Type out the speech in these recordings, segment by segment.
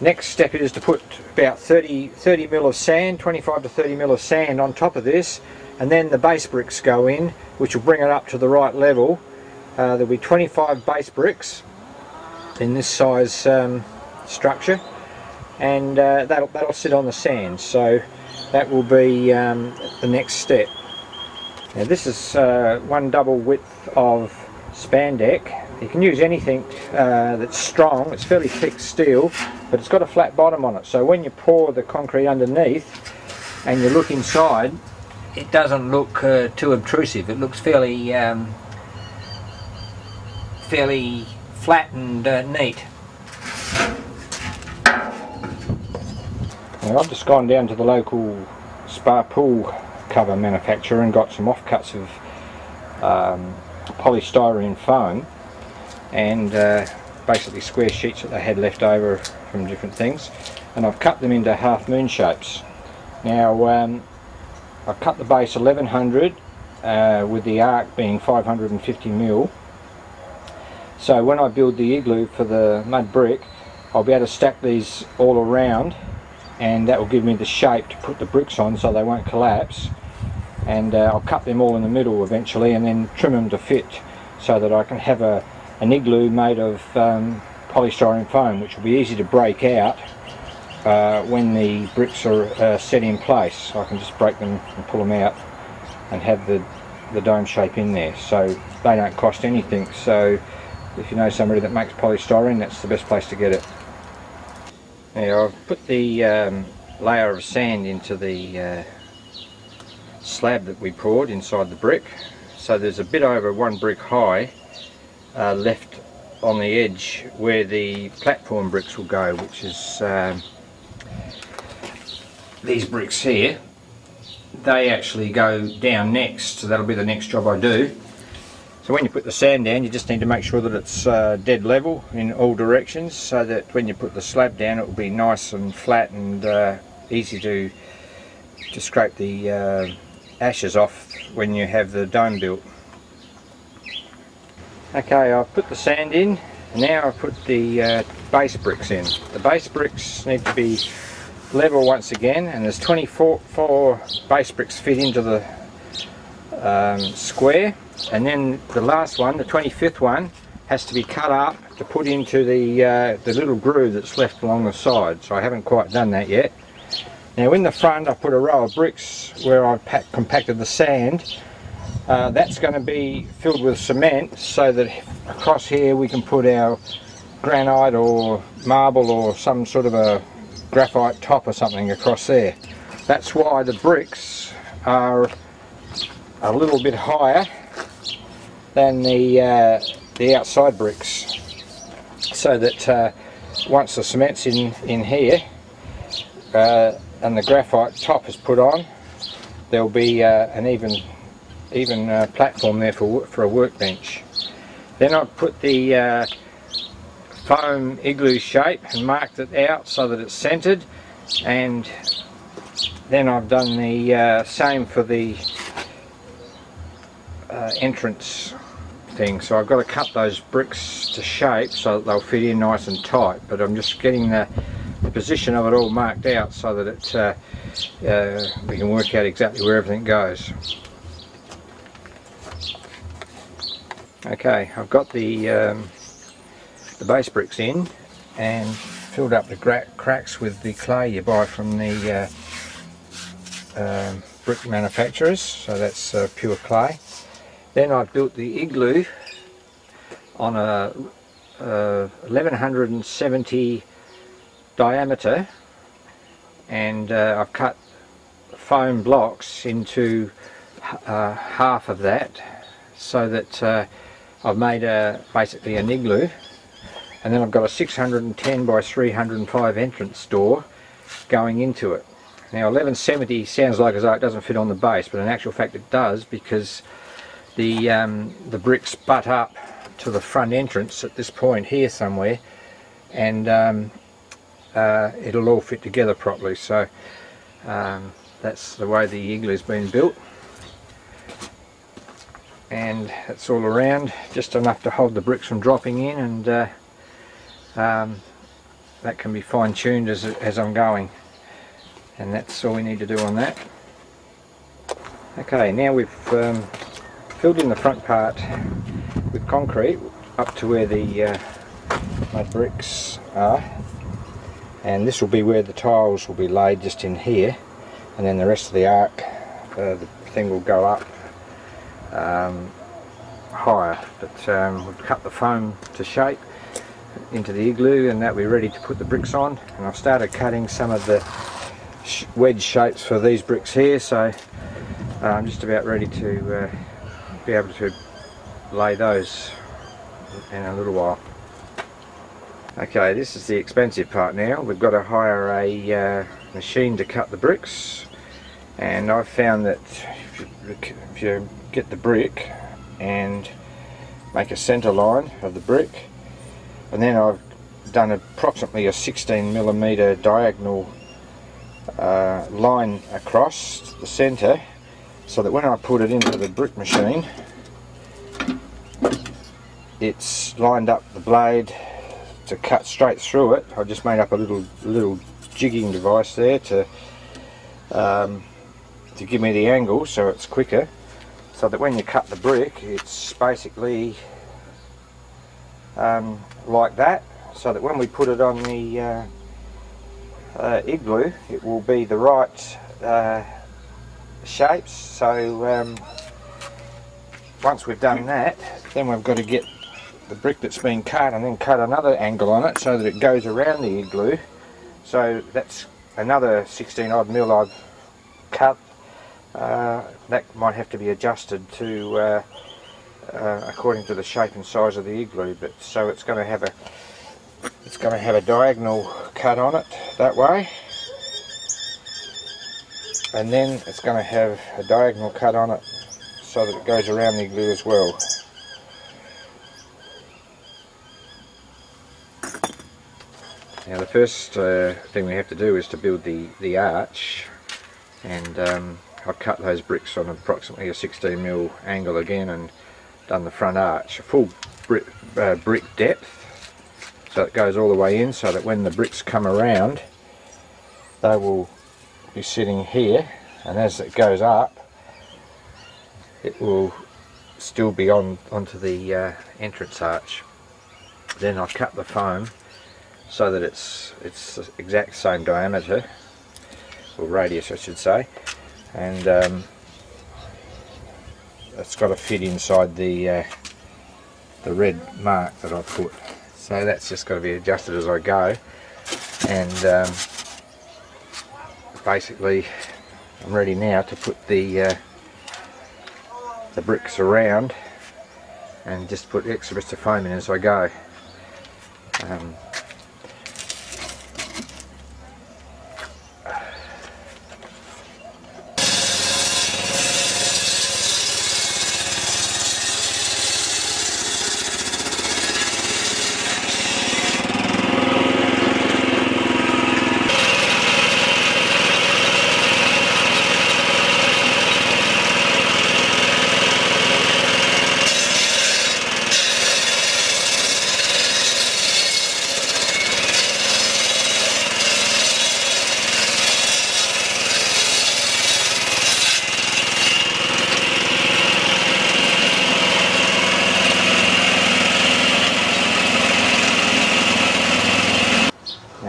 Next step is to put about 30 mil of sand, 25 to 30 mil of sand on top of this, and then the base bricks go in, which will bring it up to the right level. There'll be 25 base bricks in this size structure, and that'll sit on the sand. So that will be the next step. Now this is one double width of spandeck. You can use anything that's strong. It's fairly thick steel, but it's got a flat bottom on it, so when you pour the concrete underneath and you look inside, it doesn't look too obtrusive. It looks fairly flat and neat. Now I've just gone down to the local spa pool cover manufacturer and got some offcuts of polystyrene foam, and basically square sheets that they had left over from different things, and I've cut them into half moon shapes. Now I've cut the base 1100 with the arc being 550 mil. So when I build the igloo for the mud brick, I'll be able to stack these all around, and that will give me the shape to put the bricks on so they won't collapse. And I'll cut them all in the middle eventually and then trim them to fit, so that I can have an igloo made of polystyrene foam, which will be easy to break out when the bricks are set in place. So I can just break them and pull them out and have the dome shape in there. So they don't cost anything. So if you know somebody that makes polystyrene, that's the best place to get it. Now I've put the layer of sand into the slab that we poured inside the brick. So there's a bit over one brick high left on the edge where the platform bricks will go, which is these bricks here. They actually go down next, so that'll be the next job I do. So when you put the sand down, you just need to make sure that it's dead level in all directions, so that when you put the slab down, it will be nice and flat and easy to scrape the ashes off when you have the dome built. Okay, I've put the sand in, and now I've put the base bricks in. The base bricks need to be level once again, and there's 24 base bricks fit into the square, and then the last one, the 25th one, has to be cut up to put into the little groove that's left along the side. So I haven't quite done that yet. Now in the front I put a row of bricks where I've compacted the sand. That's going to be filled with cement, so that across here we can put our granite or marble or some sort of a graphite top or something across there. That's why the bricks are a little bit higher than the outside bricks, so that once the cement's in here and the graphite top is put on, there'll be an even platform there for a workbench. Then I've put the foam igloo shape and marked it out so that it's centered, and then I've done the same for the entrance thing. So I've got to cut those bricks to shape so that they'll fit in nice and tight, but I'm just getting the position of it all marked out so that we can work out exactly where everything goes. Okay, I've got the base bricks in and filled up the cracks with the clay you buy from the brick manufacturers, so that's pure clay. Then I've built the igloo on a 1170 diameter, and I've cut foam blocks into half of that, so that I've made basically an igloo. And then I've got a 610 by 305 entrance door going into it. Now 1170 sounds like as though it doesn't fit on the base, but in actual fact it does, because the bricks butt up to the front entrance at this point here somewhere, and it'll all fit together properly. So that's the way the igloo's been built, and it's all around just enough to hold the bricks from dropping in, and that can be fine-tuned as I'm going, and that's all we need to do on that. Okay, now we've filled in the front part with concrete up to where the mud bricks are, and this will be where the tiles will be laid, just in here, and then the rest of the arc, the thing will go up higher. But we've cut the foam to shape into the igloo, and that we're ready to put the bricks on. And I've started cutting some of the wedge shapes for these bricks here, so I'm just about ready to be able to lay those in a little while. Okay, this is the expensive part now. We've got to hire a machine to cut the bricks, and I've found that if you get the brick and make a centre line of the brick, and then I've done approximately a 16mm diagonal line across the centre, so that when I put it into the brick machine, it's lined up the blade to cut straight through it. I just made up a little jigging device there to give me the angle, so it's quicker, so that when you cut the brick, it's basically like that, so that when we put it on the igloo, it will be the right shapes. So once we've done that, then we've got to get the brick that's been cut and then cut another angle on it so that it goes around the igloo. So that's another 16 odd mil I've cut. That might have to be adjusted to according to the shape and size of the igloo, but so it's going to have a diagonal cut on it that way, and then it's going to have a diagonal cut on it so that it goes around the igloo as well. Now the first thing we have to do is to build the arch, and I've cut those bricks on approximately a 16mm angle again, and done the front arch, a full brick depth, so it goes all the way in, so that when the bricks come around, they will be sitting here, and as it goes up, it will still be onto the entrance arch. Then I've cut the foam so that it's the exact same diameter, or radius I should say, and it's got to fit inside the red mark that I've put. So that's just got to be adjusted as I go, and basically I'm ready now to put the bricks around, and just put extra bits of foam in as I go.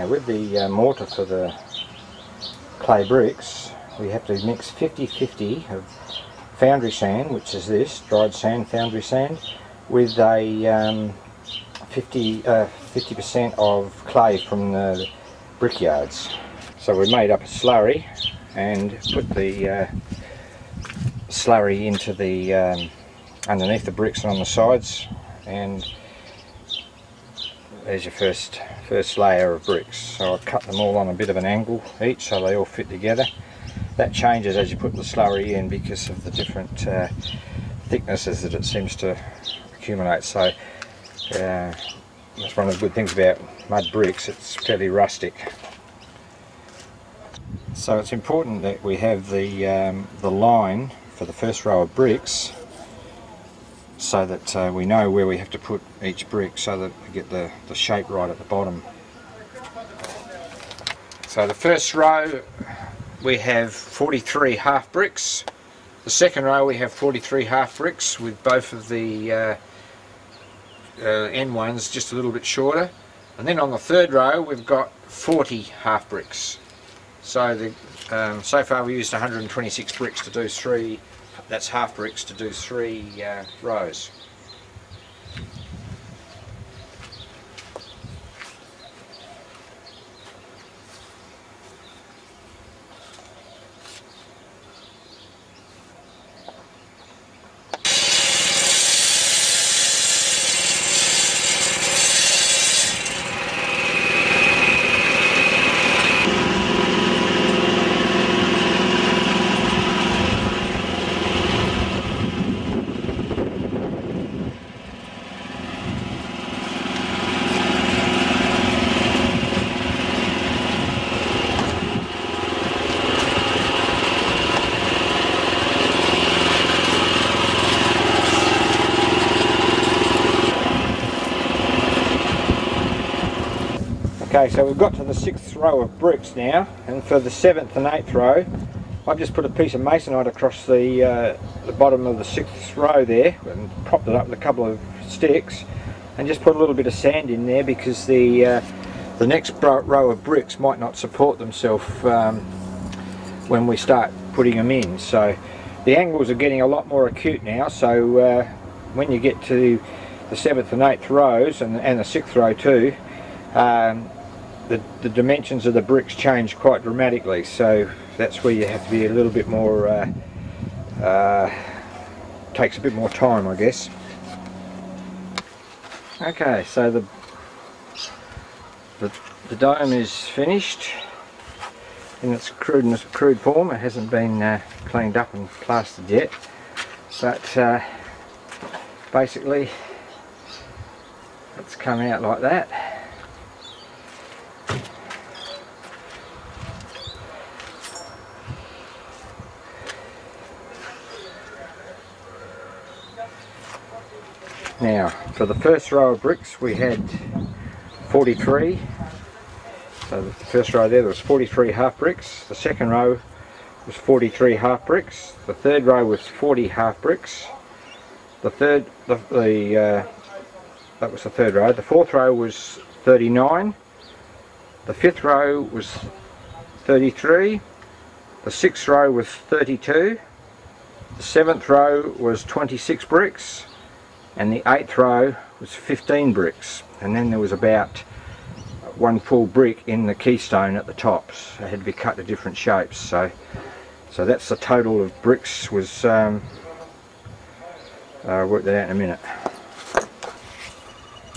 With the mortar for the clay bricks, we have to mix 50-50 of foundry sand, which is this, dried sand, foundry sand, with a 50% of clay from the brickyards. So we made up a slurry and put the slurry into the underneath the bricks and on the sides, and there's your first layer of bricks. So I cut them all on a bit of an angle each, so they all fit together. That changes as you put the slurry in because of the different thicknesses that it seems to accumulate. So that's one of the good things about mud bricks, it's fairly rustic. So it's important that we have the line for the first row of bricks, so that we know where we have to put each brick, so that we get the shape right at the bottom. So the first row we have 43 half bricks. The second row we have 43 half bricks with both of the end ones just a little bit shorter. And then on the third row we've got 40 half bricks. So so far we used 126 bricks to do three, that's half bricks to do three rows. Okay, so we've got to the 6th row of bricks now, and for the 7th and 8th row I've just put a piece of masonite across the bottom of the 6th row there and propped it up with a couple of sticks and just put a little bit of sand in there because the next row of bricks might not support themselves when we start putting them in. So the angles are getting a lot more acute now, so when you get to the 7th and 8th rows and the 6th row too, the dimensions of the bricks change quite dramatically, so that's where you have to be a little bit more, takes a bit more time, I guess. Okay, so the dome is finished in its crude form. It hasn't been cleaned up and plastered yet, but basically it's come out like that. Now, for the first row of bricks we had 43, so the first row there was 43 half bricks, the second row was 43 half bricks, the third row was 40 half bricks, that was the third row, the fourth row was 39, the fifth row was 33, the sixth row was 32, the seventh row was 26 bricks, and the 8th row was 15 bricks, and then there was about one full brick in the keystone at the tops. They had to be cut to different shapes, so that's the total of bricks. Was I'll work that out in a minute.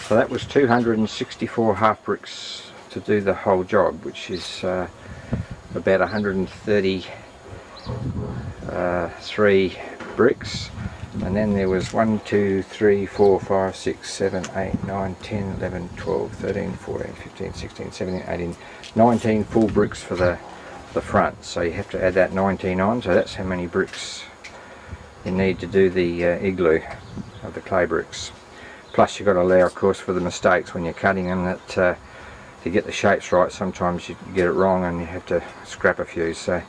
So that was 264 half bricks to do the whole job, which is about 133 bricks. And then there was 1, 2, 3, 4, 5, 6, 7, 8, 9, 10, 11, 12, 13, 14, 15, 16, 17, 18, 19 full bricks for the front. So you have to add that 19 on, so that's how many bricks you need to do the igloo of the clay bricks. Plus you've got to allow, of course, for the mistakes when you're cutting them, that to get the shapes right sometimes you get it wrong and you have to scrap a few. So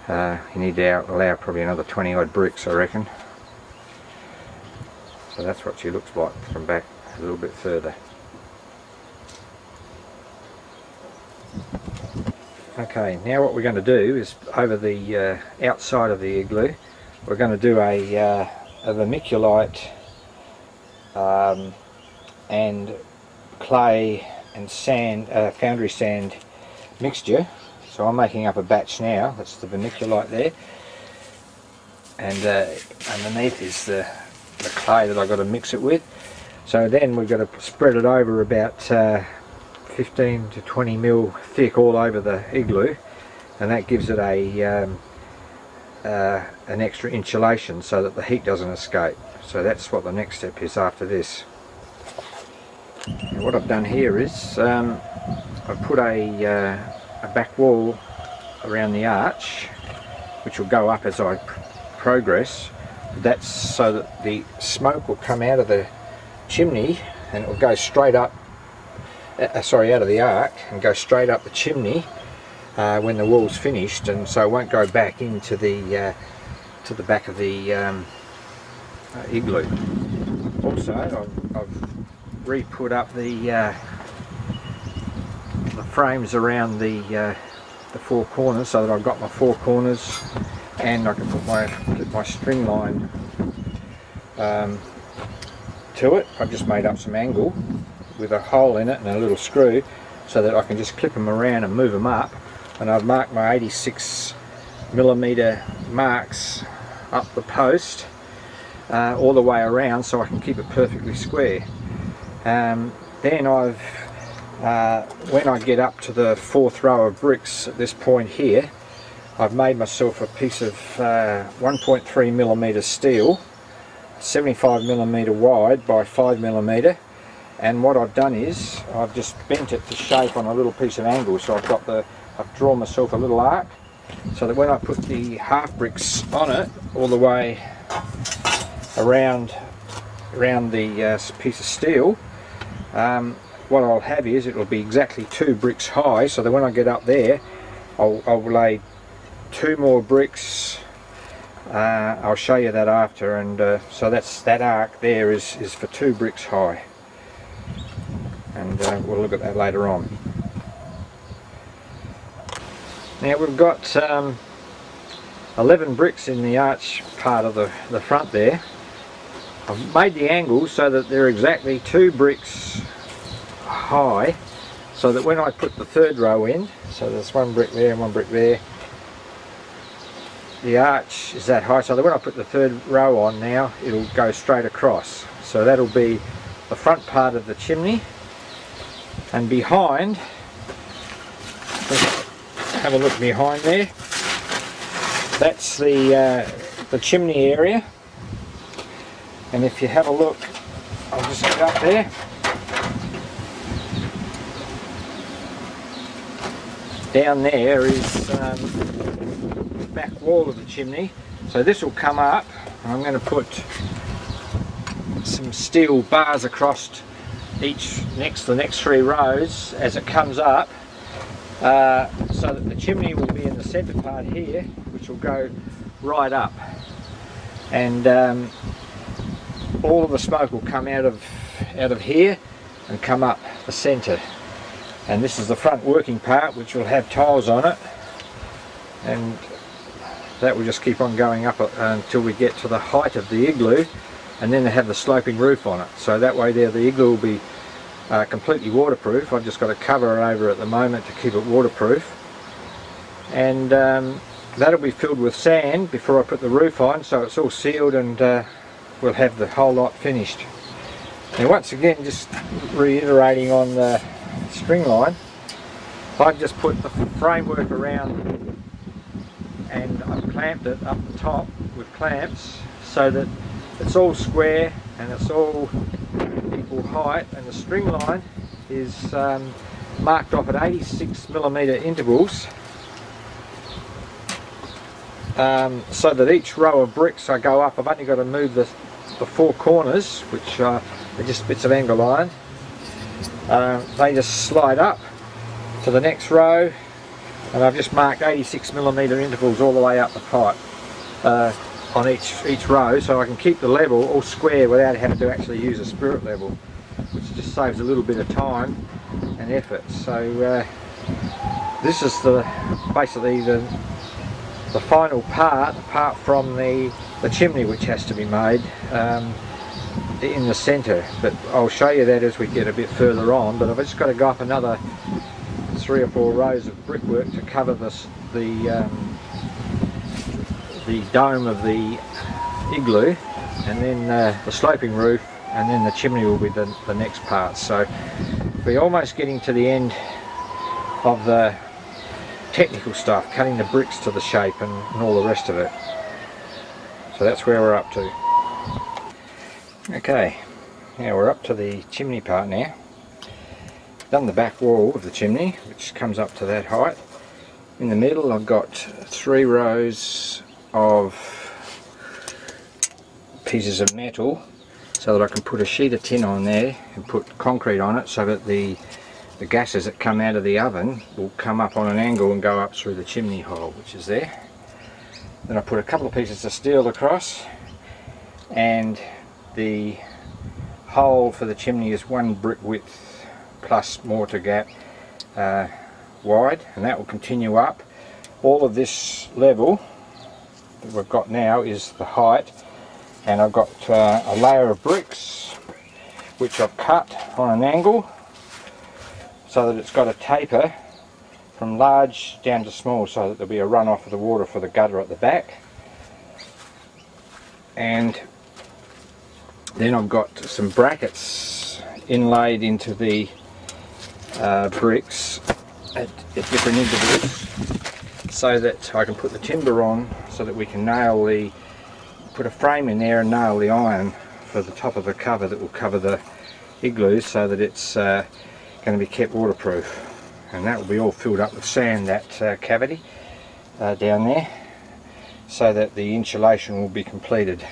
you need to allow probably another 20 odd bricks, I reckon. So that's what she looks like from back a little bit further. Okay, now what we're going to do is, over the outside of the igloo, we're going to do a vermiculite and clay and sand, foundry sand mixture. So I'm making up a batch now. That's the vermiculite there, and underneath is the clay that I've got to mix it with. So then we've got to spread it over about 15 to 20 mil thick all over the igloo, and that gives it an extra insulation so that the heat doesn't escape. So that's what the next step is after this. And what I've done here is I've put a back wall around the arch, which will go up as I progress. That's so that the smoke will come out of the chimney and it will go straight up, out of the arc and go straight up the chimney when the wall's finished, and so it won't go back into the to the back of the igloo. Also, I've re-put up the frames around the four corners, so that I've got my four corners, and I can put my string line to it. I've just made up some angle with a hole in it and a little screw, so that I can just clip them around and move them up. And I've marked my 86mm marks up the post all the way around, so I can keep it perfectly square. Then I've when I get up to the fourth row of bricks at this point here, I've made myself a piece of 1.3mm steel, 75mm wide by 5mm, and what I've done is I've just bent it to shape on a little piece of angle. So I've drawn myself a little arc, so that when I put the half bricks on it all the way around the piece of steel, what I'll have is it'll be exactly 2 bricks high, so that when I get up there I'll lay 2 more bricks. I'll show you that after, and so that arc there is for 2 bricks high, and we'll look at that later on. Now we've got 11 bricks in the arch part of the front there. I've made the angle so that they're exactly 2 bricks high, so that when I put the third row in, so there's 1 brick there and 1 brick there, the arch is that high, so that when I put the third row on now, it'll go straight across. So that'll be the front part of the chimney, and behind, have a look behind there, that's the chimney area. And if you have a look, I'll just get up there. Down there is the back wall of the chimney. So this will come up, and I'm going to put some steel bars across the next 3 rows as it comes up, so that the chimney will be in the centre part here, which will go right up, and all of the smoke will come out of here and come up the centre. And this is the front working part, which will have tiles on it, and that will just keep on going up until we get to the height of the igloo, and then they have the sloping roof on it. So that way there, the igloo will be completely waterproof. I've just got a cover over at the moment to keep it waterproof, and that'll be filled with sand before I put the roof on, so it's all sealed, and we'll have the whole lot finished. Now once again, just reiterating on the string line, I've just put the framework around, and I've clamped it up the top with clamps, so that it's all square and it's all equal height, and the string line is marked off at 86mm intervals, so that each row of bricks I go up, I've only got to move the 4 corners, which are just bits of angle iron. They just slide up to the next row, and I've just marked 86mm intervals all the way up the pipe on each row, so I can keep the level all square without having to actually use a spirit level, which just saves a little bit of time and effort. So this is basically the final part, apart from the chimney, which has to be made in the centre, but I'll show you that as we get a bit further on. But I've just got to go up another 3 or 4 rows of brickwork to cover the dome of the igloo, and then the sloping roof, and then the chimney will be the next part. So we're almost getting to the end of the technical stuff, cutting the bricks to the shape and all the rest of it. So that's where we're up to. Okay, now we're up to the chimney part now. Done the back wall of the chimney, which comes up to that height. In the middle I've got 3 rows of pieces of metal, so that I can put a sheet of tin on there and put concrete on it, so that the the gases that come out of the oven will come up on an angle and go up through the chimney hole, which is there. Then I put a couple of pieces of steel across, and the hole for the chimney is 1 brick width plus mortar gap wide, and that will continue up. All of this level that we've got now is the height, and I've got a layer of bricks which I've cut on an angle so that it's got a taper from large down to small, so that there'll be a runoff of the water for the gutter at the back. And then I've got some brackets inlaid into the bricks at different intervals, so that I can put the timber on, so that we can put a frame in there and nail the iron for the top of the cover that will cover the igloo, so that it's going to be kept waterproof. And that will be all filled up with sand, that cavity down there, so that the insulation will be completed.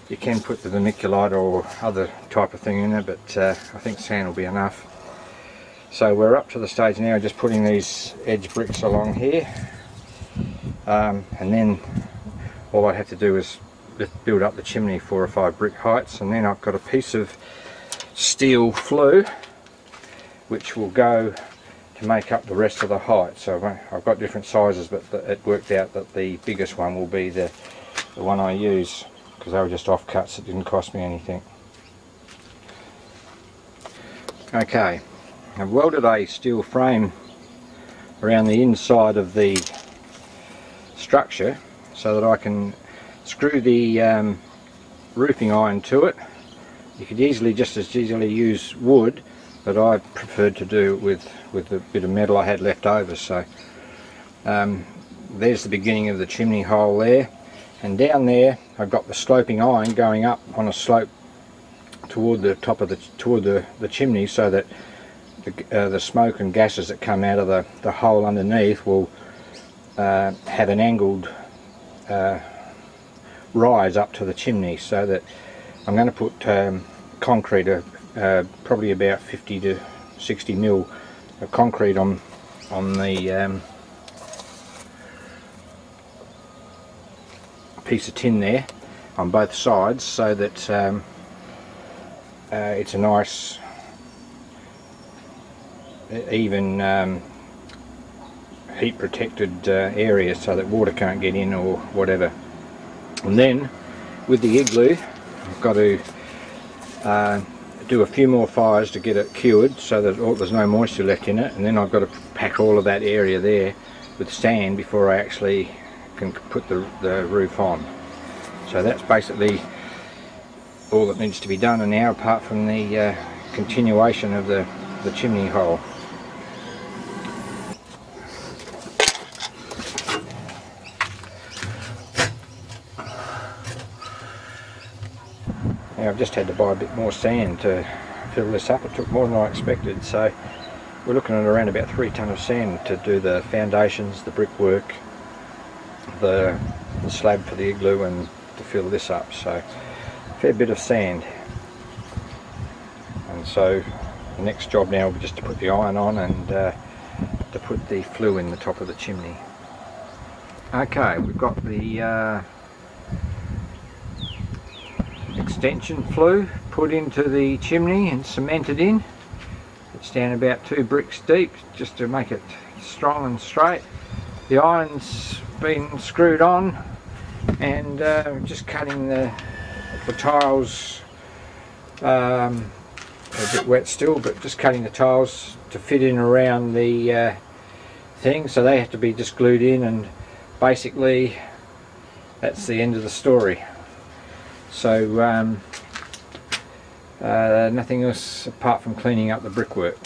You can put the vermiculite or other type of thing in there, but I think sand will be enough. So we're up to the stage now of just putting these edge bricks along here, and then all I have to do is build up the chimney 4 or 5 brick heights, and then I've got a piece of steel flue which will go to make up the rest of the height. So I've got different sizes, but it worked out that the biggest one will be the one I use, because they were just offcuts. It didn't cost me anything. Okay, I've welded a steel frame around the inside of the structure so that I can screw the roofing iron to it. You could just as easily use wood, but I preferred to do it with a bit of metal I had left over. So there's the beginning of the chimney hole there, and down there I've got the sloping iron going up on a slope toward the top of the chimney, so that the smoke and gases that come out of the hole underneath will have an angled rise up to the chimney. So that I'm going to put concrete, probably about 50 to 60 mil of concrete on the piece of tin there on both sides, so that it's a nice even heat protected area, so that water can't get in or whatever. And then with the igloo I've got to do a few more fires to get it cured, so that there's no moisture left in it, and then I've got to pack all of that area there with sand before I actually can put the roof on. So that's basically all that needs to be done now, apart from the continuation of the chimney hole. Now I've just had to buy a bit more sand to fill this up. It took more than I expected, so we're looking at around about 3 tonnes of sand to do the foundations, the brickwork, the slab for the igloo, and to fill this up. So a fair bit of sand. And so the next job now will be just to put the iron on and to put the flue in the top of the chimney. Okay, we've got the extension flue put into the chimney and cemented in. It's down about 2 bricks deep, just to make it strong and straight. The iron's been screwed on, and just cutting the tiles, a bit wet still, but just cutting the tiles to fit in around the thing, so they have to be just glued in, and basically that's the end of the story. So nothing else apart from cleaning up the brickwork.